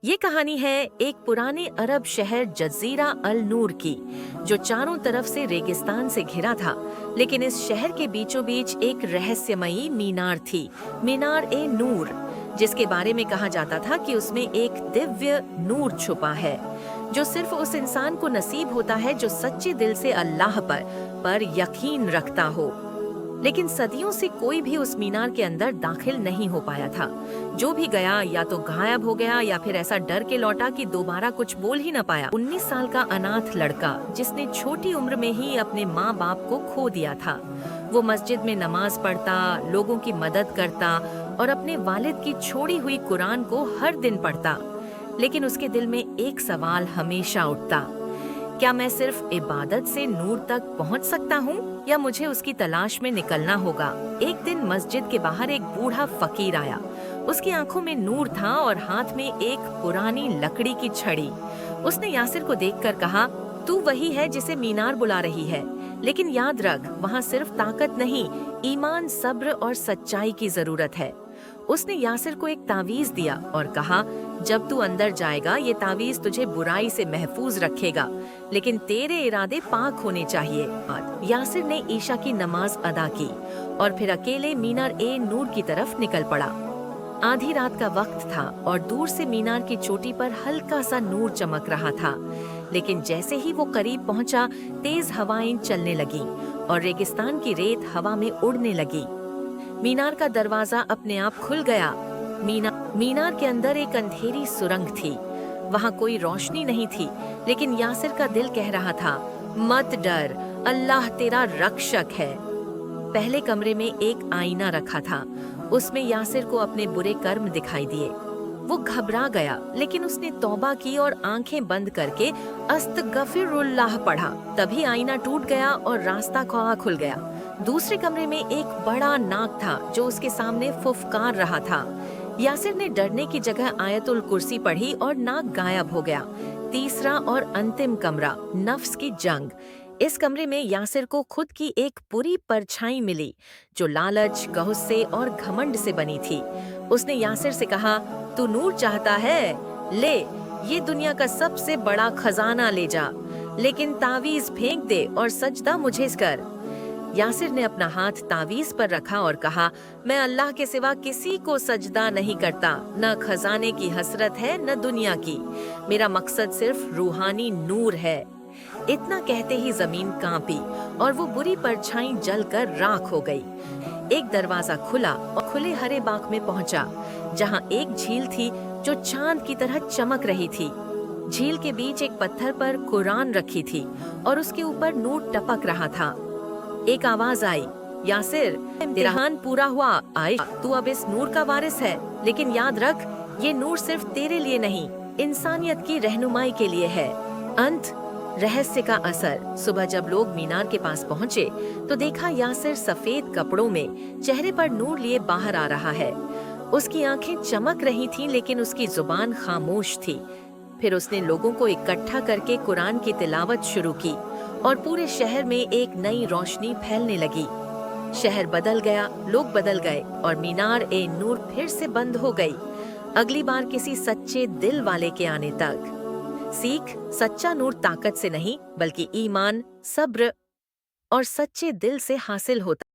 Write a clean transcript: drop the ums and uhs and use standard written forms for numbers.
ये कहानी है एक पुराने अरब शहर जजीरा अल नूर की, जो चारों तरफ से रेगिस्तान से घिरा था। लेकिन इस शहर के बीचों बीच एक रहस्यमयी मीनार थी, मीनार ए नूर, जिसके बारे में कहा जाता था कि उसमें एक दिव्य नूर छुपा है, जो सिर्फ उस इंसान को नसीब होता है जो सच्चे दिल से अल्लाह पर यकीन रखता हो। लेकिन सदियों से कोई भी उस मीनार के अंदर दाखिल नहीं हो पाया था। जो भी गया या तो गायब हो गया या फिर ऐसा डर के लौटा कि दोबारा कुछ बोल ही न पाया। 19 साल का अनाथ लड़का, जिसने छोटी उम्र में ही अपने माँ बाप को खो दिया था। वो मस्जिद में नमाज पढ़ता, लोगों की मदद करता और अपने वालिद की छोड़ी हुई कुरान को हर दिन पढ़ता। लेकिन उसके दिल में एक सवाल हमेशा उठता, क्या मैं सिर्फ इबादत से नूर तक पहुंच सकता हूं या मुझे उसकी तलाश में निकलना होगा। एक दिन मस्जिद के बाहर एक बूढ़ा फकीर आया। उसकी आंखों में नूर था और हाथ में एक पुरानी लकड़ी की छड़ी। उसने यासिर को देखकर कहा, तू वही है जिसे मीनार बुला रही है, लेकिन याद रख, वहाँ सिर्फ ताकत नहीं, ईमान, सब्र और सच्चाई की जरूरत है। उसने यासिर को एक तावीज दिया और कहा, जब तू अंदर जाएगा ये तावीज तुझे बुराई से महफूज रखेगा, लेकिन तेरे इरादे पाक होने चाहिए। यासिर ने ईशा की नमाज अदा की और फिर अकेले मीनार ए नूर की तरफ निकल पड़ा। आधी रात का वक्त था और दूर से मीनार की चोटी पर हल्का सा नूर चमक रहा था। लेकिन जैसे ही वो करीब पहुंचा, तेज हवाएं चलने लगी और रेगिस्तान की रेत हवा में उड़ने लगी। मीनार का दरवाजा अपने आप खुल गया। मीनार के अंदर एक अंधेरी सुरंग थी। वहाँ कोई रोशनी नहीं थी, लेकिन यासिर का दिल कह रहा था, मत डर, अल्लाह तेरा रक्षक है। पहले कमरे में एक आईना रखा था। उसमें यासिर को अपने बुरे कर्म दिखाई दिए। वो घबरा गया, लेकिन उसने तौबा की और आंखें बंद करके अस्तगफिरुल्लाह पढ़ा। तभी आईना टूट गया और रास्ता खुल गया। दूसरे कमरे में एक बड़ा नाग था जो उसके सामने फुफकार रहा था। यासिर ने डरने की जगह आयतुल कुर्सी पढ़ी और नाग गायब हो गया। तीसरा और अंतिम कमरा, नफ्स की जंग। इस कमरे में यासिर को खुद की एक बुरी परछाई मिली, जो लालच, गुस्से और घमंड से बनी थी। उसने यासिर से कहा, तू नूर चाहता है? ले, ये दुनिया का सबसे बड़ा खजाना ले जा, लेकिन तावीज फेंक दे और सजदा मुझे कर। यासिर ने अपना हाथ तावीज पर रखा और कहा, मैं अल्लाह के सिवा किसी को सजदा नहीं करता। न खजाने की हसरत है न दुनिया की। मेरा मकसद सिर्फ रूहानी नूर है। इतना कहते ही जमीन कांपी और वो बुरी परछाई जलकर राख हो गई। एक दरवाजा खुला और खुले हरे बाग में पहुंचा, जहां एक झील थी जो चांद की तरह चमक रही थी। झील के बीच एक पत्थर पर कुरान रखी थी और उसके ऊपर नूर टपक रहा था। एक आवाज आई, यासिर, इम्तिहान पूरा हुआ, आए, तू अब इस नूर का वारिस है। लेकिन याद रख, ये नूर सिर्फ तेरे लिए नहीं, इंसानियत की रहनुमाई के लिए है। अंत, रहस्य का असर। सुबह जब लोग मीनार के पास पहुंचे तो देखा यासिर सफेद कपड़ों में, चेहरे पर नूर लिए बाहर आ रहा है। उसकी आंखें चमक रही थीं, लेकिन उसकी जुबान खामोश थी। फिर उसने लोगों को इकट्ठा करके कुरान की तिलावत शुरू की और पूरे शहर में एक नई रोशनी फैलने लगी। शहर बदल गया, लोग बदल गए और मीनार ए नूर फिर से बंद हो गई, अगली बार किसी सच्चे दिल वाले के आने तक। सीख, सच्चा नूर ताकत से नहीं बल्कि ईमान, सब्र और सच्चे दिल से हासिल होता